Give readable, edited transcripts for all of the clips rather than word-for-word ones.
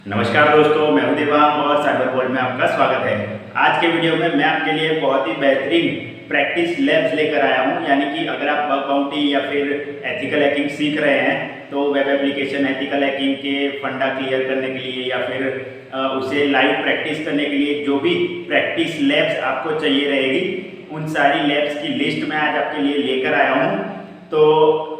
नमस्कार दोस्तों, मैं हूं देवांग और साइबर वर्ल्ड में आपका स्वागत है। आज के वीडियो में मैं आपके लिए बहुत ही बेहतरीन प्रैक्टिस लैब्स लेकर आया हूं। यानी कि अगर आप बग बाउंटी या फिर एथिकल हैकिंग सीख रहे हैं तो वेब एप्लीकेशन एथिकल हैकिंग के फंडा क्लियर करने के लिए या फिर उसे लाइव प्रैक्टिस करने के लिए जो भी प्रैक्टिस लैब्स आपको चाहिए रहेगी, उन सारी लैब्स की लिस्ट मैं आज आपके लिए लेकर आया हूँ। तो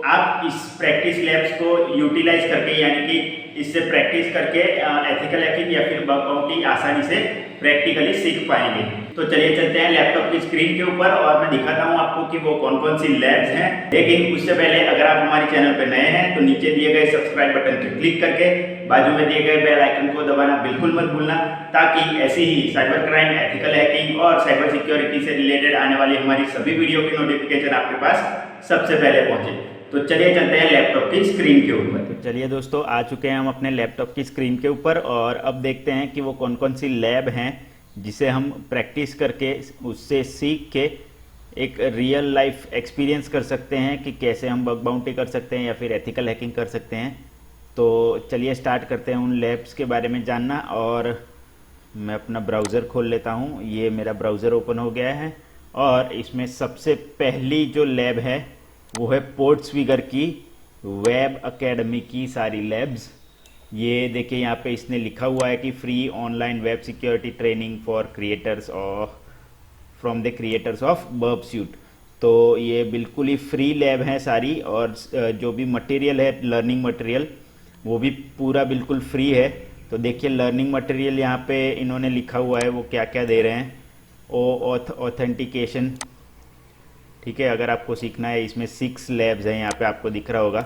आप इस प्रैक्टिस लैब्स को यूटिलाइज करके यानी कि इससे प्रैक्टिस करके एथिकल हैकिंग या फिर बग बाउंटी आसानी से प्रैक्टिकली सीख पाएंगे। तो चलिए चलते हैं लैपटॉप की स्क्रीन के ऊपर और मैं दिखाता हूं आपको कि वो कौन कौन सी लैब्स हैं। लेकिन उससे पहले अगर आप हमारे चैनल पर नए हैं तो नीचे दिए गए सब्सक्राइब बटन पर क्लिक करके बाजू में दिए गए बेल आइकन को दबाना बिल्कुल मत भूलना, ताकि ऐसी ही साइबर क्राइम, एथिकल हैकिंग और साइबर सिक्योरिटी से रिलेटेड आने वाली हमारी सभी वीडियो की नोटिफिकेशन आपके पास सबसे पहले पहुंचे। तो चलिए चलते हैं लैपटॉप की स्क्रीन के ऊपर। तो चलिए दोस्तों, आ चुके हैं हम अपने लैपटॉप की स्क्रीन के ऊपर और अब देखते हैं कि वो कौन कौन सी लैब हैं जिसे हम प्रैक्टिस करके उससे सीख के एक रियल लाइफ एक्सपीरियंस कर सकते हैं कि कैसे हम बग बाउंटी कर सकते हैं या फिर एथिकल हैकिंग कर सकते हैं। तो चलिए स्टार्ट करते हैं उन लैब्स के बारे में जानना। और मैं अपना ब्राउज़र खोल लेता हूँ। ये मेरा ब्राउज़र ओपन हो गया है और इसमें सबसे पहली जो लैब है वो है पोर्ट्सफिगर की वेब एकेडमी की सारी लैब्स। ये देखिए यहाँ पे इसने लिखा हुआ है कि free online web security training for creators of from the creators of Burp Suite. तो ये बिल्कुल ही फ्री लैब है सारी, और जो भी मटेरियल है लर्निंग मटेरियल वो भी पूरा बिल्कुल फ्री है। तो देखिए लर्निंग मटेरियल यहाँ पे इन्होंने लिखा हुआ है वो क्या क्या दे रहे हैं। ऑथेंटिकेशन, ठीक है, अगर आपको सीखना है। इसमें 6 लैब्स हैं, यहाँ पे आपको दिख रहा होगा।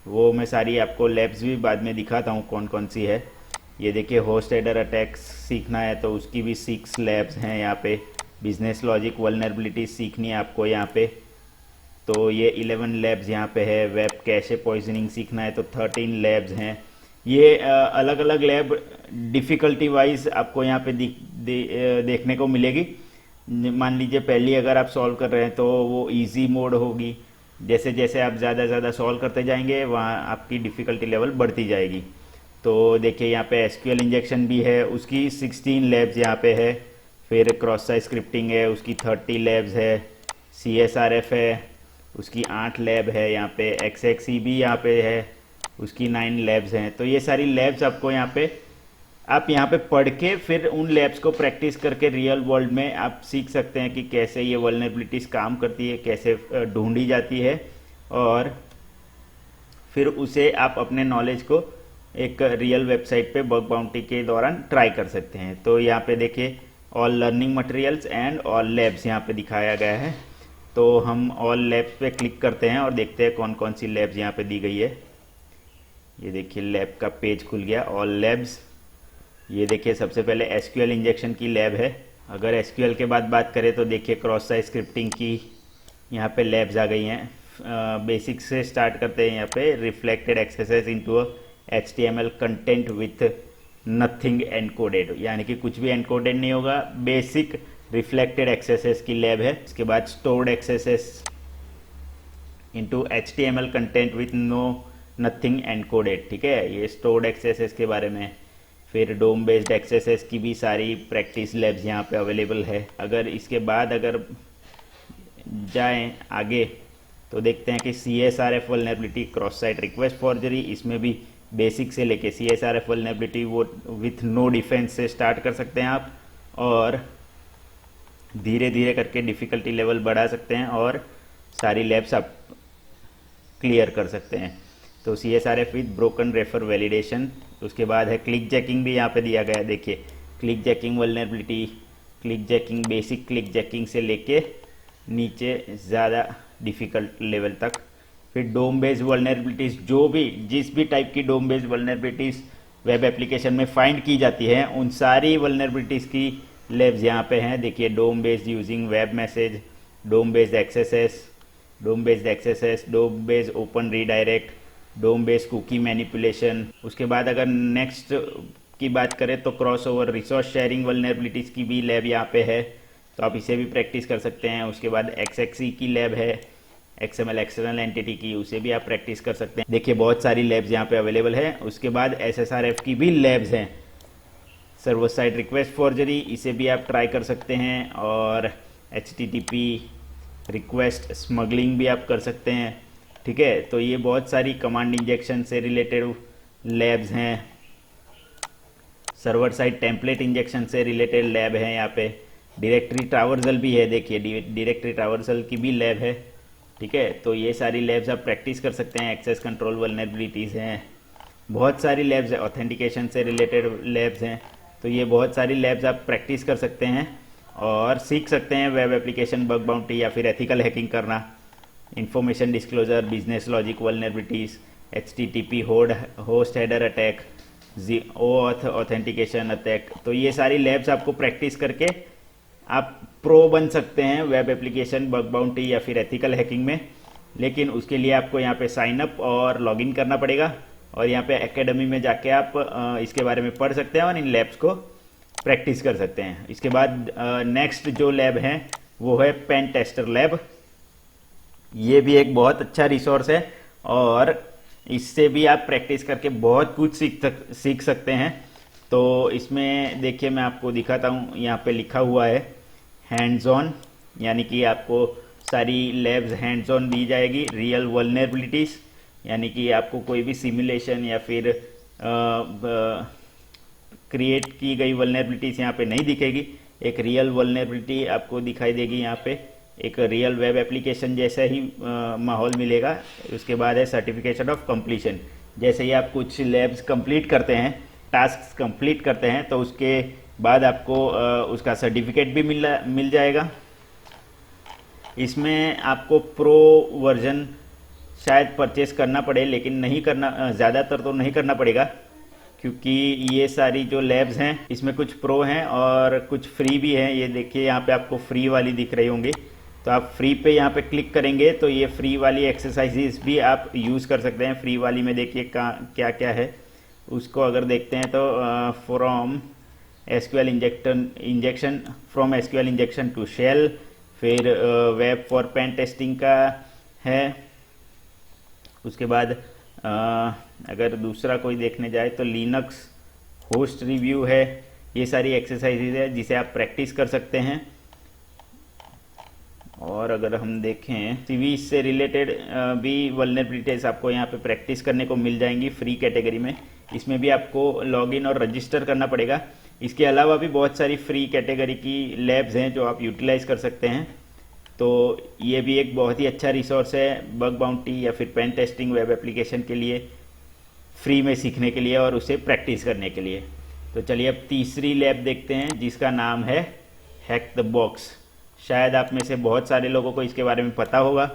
वो मैं सारी आपको लैब्स भी बाद में दिखाता हूँ कौन कौन सी है। ये देखिए होस्ट हेडर अटैक्स सीखना है तो उसकी भी 6 लैब्स हैं यहाँ पे। बिजनेस लॉजिक वल्नरेबिलिटी सीखनी है आपको यहाँ पे, तो ये 11 लैब्स यहाँ पे है। वेब कैशे पॉइजनिंग सीखना है तो 13 लैब्स हैं। ये अलग अलग लैब डिफ़िकल्टी वाइज आपको यहाँ पे देखने को मिलेगी। मान लीजिए पहली अगर आप सॉल्व कर रहे हैं तो वो इजी मोड होगी। जैसे जैसे आप ज़्यादा ज़्यादा सॉल्व करते जाएंगे वहाँ आपकी डिफ़िकल्टी लेवल बढ़ती जाएगी। तो देखिए यहाँ पे एसक्यूएल इंजेक्शन भी है, उसकी 16 लैब्स यहाँ पे है। फिर क्रॉस साइट स्क्रिप्टिंग है, उसकी 30 लैब्स है। CSRF है, उसकी 8 लैब है यहाँ पे। XXE भी यहाँ पे है, उसकी 9 लैब्स हैं। तो ये सारी लैब्स आपको यहाँ पे आप यहाँ पे पढ़ के फिर उन लैब्स को प्रैक्टिस करके रियल वर्ल्ड में आप सीख सकते हैं कि कैसे ये वल्नरेबिलिटीज़ काम करती है, कैसे ढूंढी जाती है, और फिर उसे आप अपने नॉलेज को एक रियल वेबसाइट पे बग बाउंटी के दौरान ट्राई कर सकते हैं। तो यहाँ पे देखिए all learning materials and all labs यहाँ पे दिखाया गया है। तो हम ऑल लैब्स पे क्लिक करते हैं और देखते हैं कौन कौन सी लैब्स यहाँ पे दी गई है। ये देखिए लैब का पेज खुल गया, ऑल लैब्स। ये देखिए सबसे पहले एसक्यूएल इंजेक्शन की लैब है। अगर एसक्यूएल के बाद बात करें तो देखिए क्रॉस साइट स्क्रिप्टिंग की यहाँ पे लैब्स आ गई हैं। बेसिक से स्टार्ट करते हैं। यहाँ पे reflected axes into HTML content with nothing encoded, यानी कि कुछ भी एनकोडेड नहीं होगा। बेसिक रिफ्लेक्टेड एक्सेसेस की लैब है। इसके बाद stored axes into HTML content with nothing encoded, ठीक है, ये स्टोर्ड एक्सेसेस के बारे में। फिर डोम बेस्ड एक्सेसेस की भी सारी प्रैक्टिस लैब्स यहाँ पे अवेलेबल है। अगर इसके बाद अगर जाएं आगे तो देखते हैं कि CSRF vulnerability cross site request forgery, इसमें भी बेसिक से लेके CSRF वल्नरेबिलिटी वो विथ नो डिफेंस से स्टार्ट कर सकते हैं आप, और धीरे धीरे करके डिफ़िकल्टी लेवल बढ़ा सकते हैं और सारी लैब्स आप क्लियर कर सकते हैं। तो CSRF with broken refer validation. उसके बाद है क्लिक जैकिंग भी यहाँ पे दिया गया है। देखिए click jacking vulnerability, click jacking, basic click jacking से लेके नीचे ज़्यादा डिफ़िकल्ट लेवल तक। फिर डोम बेस्ड वल्नरेबिलिटीज़, जो भी जिस भी टाइप की डोम बेस्ड वल्नरेबिलिटीज़ वेब एप्लीकेशन में फाइंड की जाती हैं उन सारी वल्नरेबिलिटीज़ की लैब्स यहाँ पे हैं। देखिए डोम बेस्ड यूजिंग वेब मैसेज, डोम बेस्ड एक्सेसेस, डोम बेस्ड एक्सेसेस, डोम बेस्ड ओपन रीडायरेक्ट, डोम बेस्ड कुकी मैनिपुलेशन। उसके बाद अगर नेक्स्ट की बात करें तो cross over resource sharing vulnerabilities की भी लैब यहाँ पे है, तो आप इसे भी प्रैक्टिस कर सकते हैं। उसके बाद XXE की लैब है, XML एक्सटर्नल एंटिटी की, उसे भी आप प्रैक्टिस कर सकते हैं। देखिए बहुत सारी लैब्स यहाँ पे अवेलेबल है। उसके बाद SSRF की भी लैब्स हैं, सर्वर साइड रिक्वेस्ट फॉर्जरी, इसे भी आप ट्राई कर सकते हैं। और HTTP रिक्वेस्ट स्मगलिंग भी आप कर सकते हैं, ठीक है। तो ये बहुत सारी कमांड इंजेक्शन से रिलेटेड लैब्स हैं। सर्वर साइड टेम्पलेट इंजेक्शन से रिलेटेड लैब है यहाँ पे। डायरेक्टरी ट्रावर्सल भी है, देखिए डायरेक्टरी ट्रावर्सल की भी लैब है, ठीक है। तो ये सारी लैब्स आप प्रैक्टिस कर सकते हैं। एक्सेस कंट्रोल वल्नरेबिलिटीज़ हैं, बहुत सारी लैब्स है। ऑथेंटिकेशन से रिलेटेड लैब्स हैं। तो ये बहुत सारी लैब्स आप प्रैक्टिस कर सकते हैं और सीख सकते हैं वेब एप्लीकेशन बग बाउंटी या फिर एथिकल हैकिंग करना, information disclosure, business logic vulnerabilities, HTTP host header attack, OAuth authentication attack. तो ये सारी लैब्स आपको प्रैक्टिस करके आप प्रो बन सकते हैं वेब एप्लीकेशन बग बाउंटी या फिर एथिकल हैकिंग में। लेकिन उसके लिए आपको यहाँ पे साइन अप और लॉगिन करना पड़ेगा और यहाँ पे एकेडमी में जाके आप इसके बारे में पढ़ सकते हैं और इन लैब्स को प्रैक्टिस कर सकते हैं। इसके बाद नेक्स्ट जो लैब है वो है पेन टेस्टर लैब। ये भी एक बहुत अच्छा रिसोर्स है और इससे भी आप प्रैक्टिस करके बहुत कुछ सीख सकते हैं। तो इसमें देखिए मैं आपको दिखाता हूँ, यहाँ पे लिखा हुआ है हैंड्स ऑन, यानी कि आपको सारी लैब्स हैंड्स ऑन दी जाएगी। रियल वल्नरेबिलिटीज़, यानी कि आपको कोई भी सिमुलेशन या फिर क्रिएट की गई वल्नरेबिलिटीज़ यहाँ पे नहीं दिखेगी। एक रियल वल्नरेबिलिटी आपको दिखाई देगी यहाँ पे, एक रियल वेब एप्लीकेशन जैसा ही माहौल मिलेगा। उसके बाद है सर्टिफिकेशन ऑफ कंप्लीशन। जैसे ही आप कुछ लैब्स कंप्लीट करते हैं, टास्क कंप्लीट करते हैं, तो उसके बाद आपको उसका सर्टिफिकेट भी मिल जाएगा। इसमें आपको प्रो वर्जन शायद परचेस करना पड़े, लेकिन नहीं करना, ज़्यादातर तो नहीं करना पड़ेगा, क्योंकि ये सारी जो लैब्स हैं इसमें कुछ प्रो हैं और कुछ फ्री भी हैं। ये देखिए यहाँ पे आपको फ्री वाली दिख रही होंगी, तो आप फ्री पे यहाँ पे क्लिक करेंगे तो ये फ्री वाली एक्सरसाइजेस भी आप यूज़ कर सकते हैं। फ्री वाली में देखिए क्या क्या है, उसको अगर देखते हैं तो from SQL injection, from SQL injection to shell, फिर वेब फॉर पेन टेस्टिंग का है। उसके बाद अगर दूसरा कोई देखने जाए तो लिनक्स होस्ट रिव्यू है। ये सारी एक्सरसाइजेज है जिसे आप प्रैक्टिस कर सकते हैं। और अगर हम देखें CV से रिलेटेड भी वल्नरेबिलिटीज आपको यहाँ पे प्रैक्टिस करने को मिल जाएंगी फ्री कैटेगरी में। इसमें भी आपको लॉगिन और रजिस्टर करना पड़ेगा। इसके अलावा भी बहुत सारी फ्री कैटेगरी की लैब्स हैं जो आप यूटिलाइज कर सकते हैं। तो ये भी एक बहुत ही अच्छा रिसोर्स है बग बाउंटी या फिर पेन टेस्टिंग वेब एप्लीकेशन के लिए, फ्री में सीखने के लिए और उसे प्रैक्टिस करने के लिए। तो चलिए अब तीसरी लैब देखते हैं जिसका नाम है हैक द बॉक्स। शायद आप में से बहुत सारे लोगों को इसके बारे में पता होगा,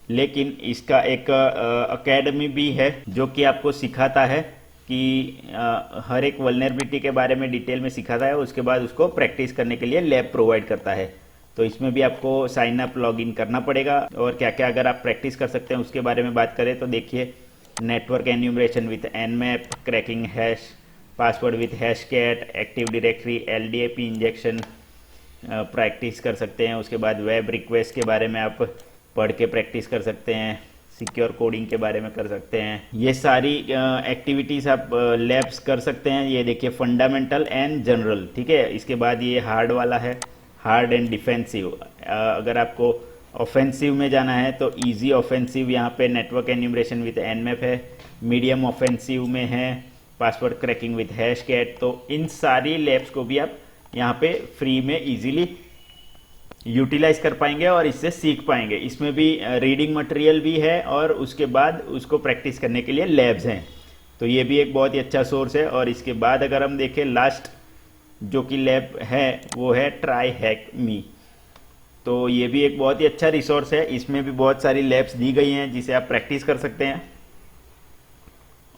लेकिन इसका एक अकेडमी भी है जो कि आपको सिखाता है कि हर एक वल्नरेबिलिटी के बारे में डिटेल में सिखाता है। उसके बाद उसको प्रैक्टिस करने के लिए लैब प्रोवाइड करता है। तो इसमें भी आपको साइन अप लॉगिन करना पड़ेगा। और क्या क्या अगर आप प्रैक्टिस कर सकते हैं उसके बारे में बात करें तो देखिए network enumeration with nmap, cracking hash, password with hashcat, active directory, LDAP injection practice कर सकते हैं। उसके बाद वेब रिक्वेस्ट के बारे में आप पढ़ के प्रैक्टिस कर सकते हैं, सिक्योर कोडिंग के बारे में कर सकते हैं। ये सारी एक्टिविटीज़ आप लैब्स कर सकते हैं। ये देखिए फंडामेंटल एंड जनरल, ठीक है। इसके बाद ये हार्ड वाला है, हार्ड एंड डिफेंसिव। अगर आपको ऑफेंसिव में जाना है तो इजी ऑफेंसिव यहाँ पे नेटवर्क एन्यूमरेशन विद nmap है। मीडियम ऑफेंसिव में है पासवर्ड क्रैकिंग विद हैशकैट। तो इन सारी लैब्स को भी आप यहाँ पे फ्री में इजीली यूटिलाइज कर पाएंगे और इससे सीख पाएंगे। इसमें भी रीडिंग मटेरियल भी है और उसके बाद उसको प्रैक्टिस करने के लिए लैब्स हैं। तो ये भी एक बहुत ही अच्छा सोर्स है। और इसके बाद अगर हम देखें लास्ट जो कि लैब है वो है ट्राई हैक मी। तो ये भी एक बहुत ही अच्छा रिसोर्स है। इसमें भी बहुत सारी लैब्स दी गई हैं जिसे आप प्रैक्टिस कर सकते हैं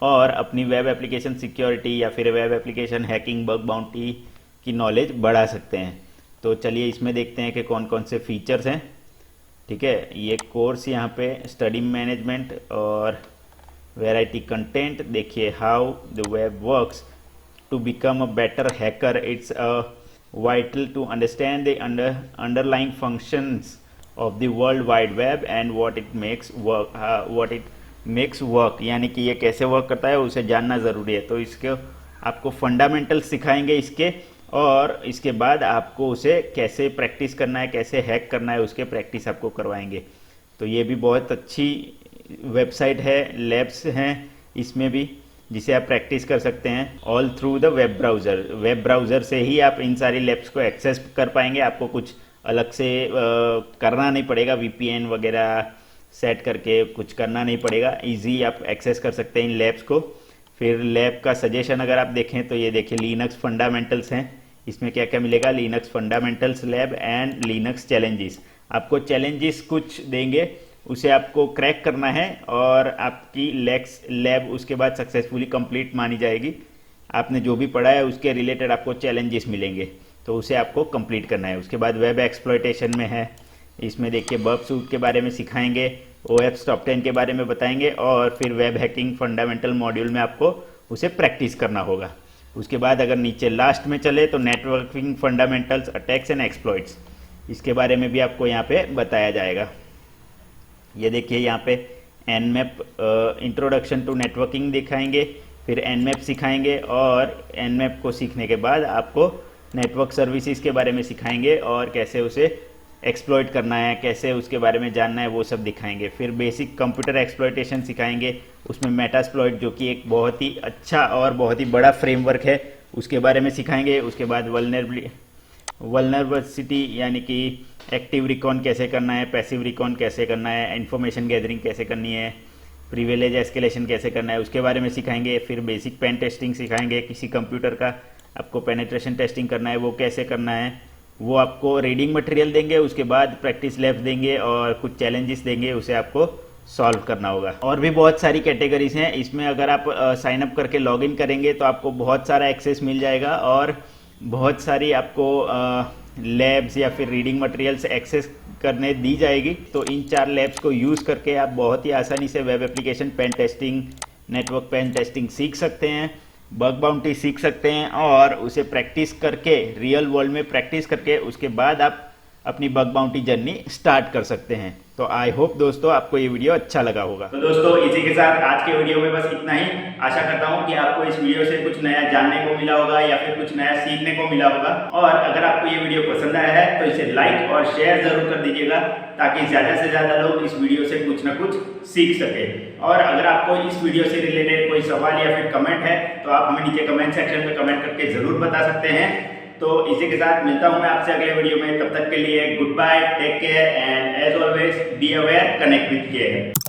और अपनी वेब एप्लीकेशन सिक्योरिटी या फिर web application hacking bug bounty की नॉलेज बढ़ा सकते हैं। तो चलिए इसमें देखते हैं कि कौन कौन से फीचर्स हैं, ठीक है। ये कोर्स यहाँ पे स्टडी मैनेजमेंट और वैरायटी कंटेंट। देखिए how the web works to become a better hacker, it's vital to understand the underlying functions of the world wide web and what it makes work, यानी कि ये कैसे work करता है उसे जानना ज़रूरी है। तो इसके आपको फंडामेंटल्स सिखाएंगे इसके, और इसके बाद आपको उसे कैसे प्रैक्टिस करना है, कैसे हैक करना है, उसके प्रैक्टिस आपको करवाएंगे। तो ये भी बहुत अच्छी वेबसाइट है, लैब्स हैं इसमें भी, जिसे आप प्रैक्टिस कर सकते हैं all through the web browser. Web browser से ही आप इन सारी लैब्स को एक्सेस कर पाएंगे। आपको कुछ अलग से करना नहीं पड़ेगा, वीपीएन वगैरह सेट करके कुछ करना नहीं पड़ेगा, इजी आप एक्सेस कर सकते हैं इन लैब्स को। फिर लैब का सजेशन अगर आप देखें तो ये देखिए लिनक्स फंडामेंटल्स हैं, इसमें क्या क्या मिलेगा, Linux fundamentals lab and Linux challenges. आपको चैलेंजेस कुछ देंगे, उसे आपको क्रैक करना है और आपकी लैब उसके बाद सक्सेसफुली कंप्लीट मानी जाएगी। आपने जो भी पढ़ा है उसके रिलेटेड आपको चैलेंजेस मिलेंगे, तो उसे आपको कंप्लीट करना है। उसके बाद वेब एक्सप्लॉयटेशन में है, इसमें देखिए बर्ब सूट के बारे में सिखाएंगे, OS टॉप 10 के बारे में बताएंगे, और फिर वेब हैकिंग फंडामेंटल मॉड्यूल में आपको उसे प्रैक्टिस करना होगा। उसके बाद अगर नीचे लास्ट में चले तो networking fundamentals, attacks and exploits, इसके बारे में भी आपको यहाँ पे बताया जाएगा। ये देखिए यहाँ पे nmap इंट्रोडक्शन टू नेटवर्किंग दिखाएंगे, फिर nmap सिखाएंगे, और nmap को सीखने के बाद आपको नेटवर्क सर्विसेज के बारे में सिखाएंगे और कैसे उसे एक्सप्लॉइट करना है, कैसे उसके बारे में जानना है, वो सब दिखाएंगे। फिर बेसिक कंप्यूटर एक्सप्लॉइटेशन सिखाएंगे, उसमें मेटास्प्लॉइट जो कि एक बहुत ही अच्छा और बहुत ही बड़ा फ्रेमवर्क है, उसके बारे में सिखाएंगे। उसके बाद वल्नरेबिलिटी यानी कि एक्टिव रिकॉन कैसे करना है, पैसिव रिकॉन कैसे करना है, इन्फॉर्मेशन गैदरिंग कैसे करनी है, प्रिविलेज एस्केलेशन कैसे करना है, उसके बारे में सिखाएंगे। फिर बेसिक पेन टेस्टिंग सिखाएंगे, किसी कंप्यूटर का आपको पेनिट्रेशन टेस्टिंग करना है वो कैसे करना है, वो आपको रीडिंग मटेरियल देंगे। उसके बाद प्रैक्टिस लैब देंगे और कुछ चैलेंजेस देंगे, उसे आपको सॉल्व करना होगा। और भी बहुत सारी कैटेगरीज हैं इसमें, अगर आप साइन अप करके लॉगिन करेंगे तो आपको बहुत सारा एक्सेस मिल जाएगा और बहुत सारी आपको लैब्स या फिर रीडिंग मटेरियल्स एक्सेस करने दी जाएगी। तो इन 4 लैब्स को यूज़ करके आप बहुत ही आसानी से web application pen testing, network pen testing सीख सकते हैं, बग बाउंटी सीख सकते हैं, और उसे प्रैक्टिस करके रियल वर्ल्ड में प्रैक्टिस करके उसके बाद आप अपनी बग बाउंटी जर्नी स्टार्ट कर सकते हैं। तो आई होप दोस्तों आपको ये वीडियो अच्छा लगा होगा। तो दोस्तों इसी के साथ आज के वीडियो में बस इतना ही। आशा करता हूँ कि आपको इस वीडियो से कुछ नया जानने को मिला होगा या फिर कुछ नया सीखने को मिला होगा। और अगर आपको ये वीडियो पसंद आया है तो इसे लाइक और शेयर जरूर कर दीजिएगा, ताकि ज़्यादा से ज़्यादा लोग इस वीडियो से कुछ ना कुछ सीख सके। और अगर आपको इस वीडियो से रिलेटेड कोई सवाल या फिर कमेंट है तो आप हमें नीचे कमेंट सेक्शन में कमेंट करके ज़रूर बता सकते हैं। तो इसी के साथ मिलता हूं मैं आपसे अगले वीडियो में, तब तक के लिए good bye, take care and as always be aware, connect with care.